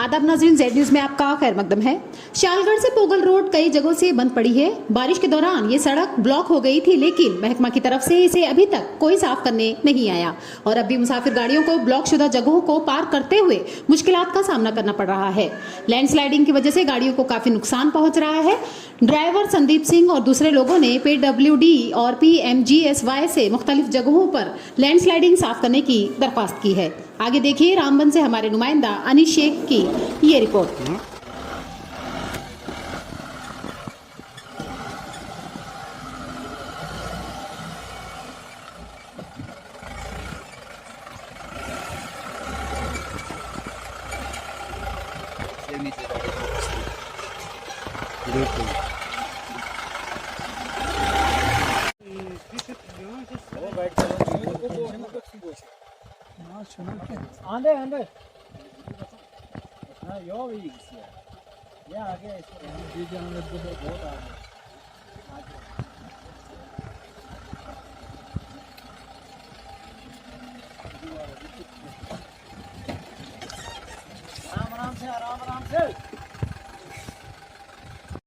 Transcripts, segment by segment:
आदाब नाज़रीन, Z news में आपका खैर मकदम है। शालगढ़ से पोगल रोड कई जगहों से बंद पड़ी है। बारिश के दौरान ये सड़क ब्लॉक हो गई थी, लेकिन महकमा की तरफ से इसे अभी तक कोई साफ करने नहीं आया और अब भी मुसाफिर गाड़ियों को ब्लॉक शुदा जगहों को पार करते हुए मुश्किलात का सामना करना पड़ रहा है। लैंडस्लाइडिंग की वजह से गाड़ियों को काफी नुकसान पहुंच रहा है। ड्राइवर संदीप सिंह और दूसरे लोगों ने PWD और PMGSY से मुख्तलिफ जगहों पर लैंडस्लाइडिंग साफ करने की दरख्वास्त की है। आगे देखिए रामबन से हमारे नुमाइंदा अनीश शेख की ये रिपोर्ट। आंदे आंदे हाँ यो भी ये आगे जी जाने बहुत आगे आराम से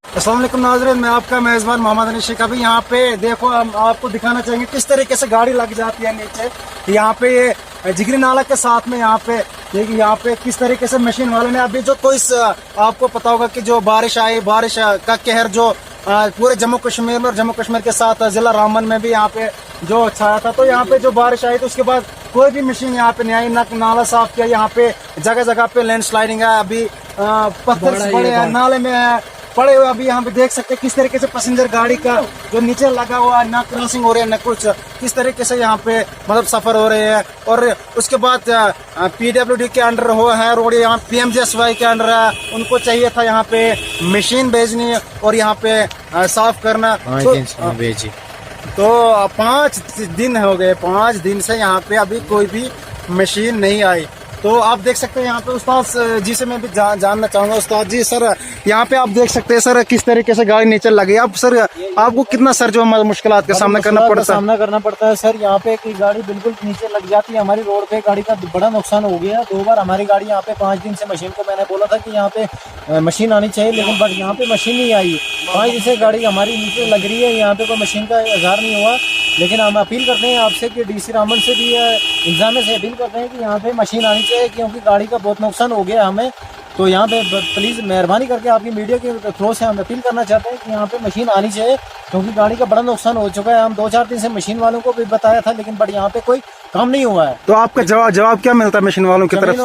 अस्सलाम वालेकुम नाज़रीन, मैं आपका मेज़बान मोहम्मद अनीश शेख। अभी यहाँ पे देखो, हम आपको दिखाना चाहेंगे किस तरीके से गाड़ी लग जाती है नीचे। यहाँ पे ये जिगरी नाला के साथ में यहाँ पे किस तरीके से मशीन वाले ने अभी जो कोई आपको पता होगा कि जो बारिश आई, बारिश का कहर जो पूरे जम्मू कश्मीर में और जम्मू कश्मीर के साथ जिला रामबन में भी यहाँ पे जो छाया था, तो यहाँ पे जो बारिश आई तो उसके बाद कोई भी मशीन यहाँ पे नहीं आई, ना नाला साफ किया। यहाँ पे जगह जगह पे लैंड स्लाइडिंग है, अभी पत्थर पड़े हैं, नाले में है पड़े हुए। अभी यहाँ पे देख सकते हैं किस तरीके से पैसेंजर गाड़ी का जो नीचे लगा हुआ है, ना क्रॉसिंग हो रही है ना कुछ, किस तरीके से यहाँ पे मतलब सफर हो रहे हैं। और उसके बाद PWD के अंडर हो है रोड, यहाँ PMGSY के अंडर है, उनको चाहिए था यहाँ पे मशीन भेजनी और यहाँ पे साफ करना। तो 5 दिन हो गए, 5 दिन से यहाँ पे अभी कोई भी मशीन नहीं आई। तो आप देख सकते हैं यहाँ पे उस्ताद जी से मैं भी जानना चाहूंगा। उस्ताद जी, सर यहाँ पे आप देख सकते हैं सर किस तरीके से गाड़ी नीचे लगी। अब सर आपको कितना सर जो मुश्किलात का सामना करना पड़ता है? सर यहाँ पे एक गाड़ी बिल्कुल नीचे लग जाती है, हमारी रोड पे गाड़ी का बड़ा नुकसान हो गया। 2 बार हमारी गाड़ी यहाँ पे 5 दिन से मशीन को मैंने बोला था कि यहाँ पे मशीन आनी चाहिए, लेकिन बट यहाँ पे मशीन नहीं आई। 5 दिन से गाड़ी हमारी नीचे लग रही है, यहाँ पे कोई मशीन का इजहार नहीं हुआ। लेकिन हम अपील करते हैं आपसे कि DC रामबन से भी इंतजामिया से अपील करते हैं कि यहाँ पे मशीन आनी चाहिए, क्योंकि गाड़ी का बहुत नुकसान हो गया हमें। तो यहाँ पे प्लीज़ मेहरबानी करके आपकी मीडिया के थ्रू से हम अपील करना चाहते हैं कि यहाँ पे मशीन आनी चाहिए, क्योंकि गाड़ी का बड़ा नुकसान हो चुका है। हम 2-4 दिन से मशीन वालों को भी बताया था, लेकिन बट यहाँ पे कोई काम नहीं हुआ है। तो आपका जवाब क्या मिलता है मशीन वालों की तरफ?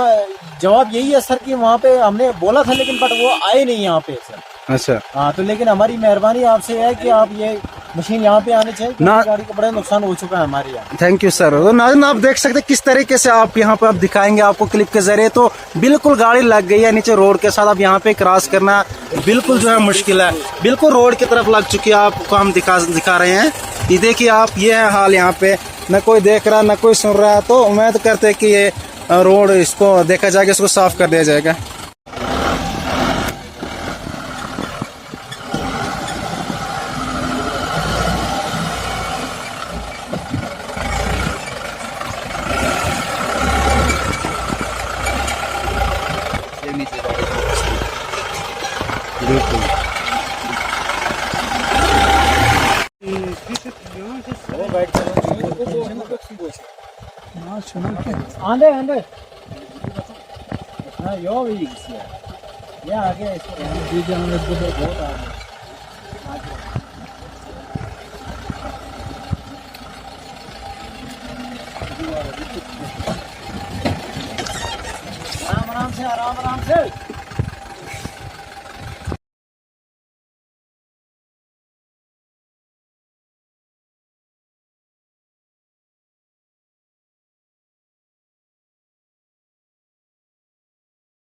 जवाब यही है सर कि वहाँ पे हमने बोला था, लेकिन बट वो आए नहीं यहाँ पे सर। अच्छा, हाँ, तो लेकिन हमारी मेहरबानी आपसे है कि आप ये मशीन यहाँ पे आनी चाहिए, क्योंकि गाड़ी का बड़ा नुकसान हो चुका है हमारे यहाँ। Thank you sir. तो नाज़रीन, आप देख सकते हैं किस तरीके से आप यहाँ पे आप दिखाएंगे आपको क्लिप के जरिए। तो बिल्कुल गाड़ी लग गई है नीचे रोड के साथ। अब यहाँ पे क्रॉस करना बिल्कुल जो है मुश्किल है, बिल्कुल रोड की तरफ लग चुकी है। आपको हम दिखा रहे हैं, ये देखिए आप, ये है हाल यहाँ पे। न कोई देख रहा न कोई सुन रहा, तो उम्मीद करते हैं कि ये रोड इसको देखा जाएगा, इसको साफ कर दिया जाएगा। आंदे आंदे हाँ यो भी ये आगे जी जाने बहुत आगे आराम से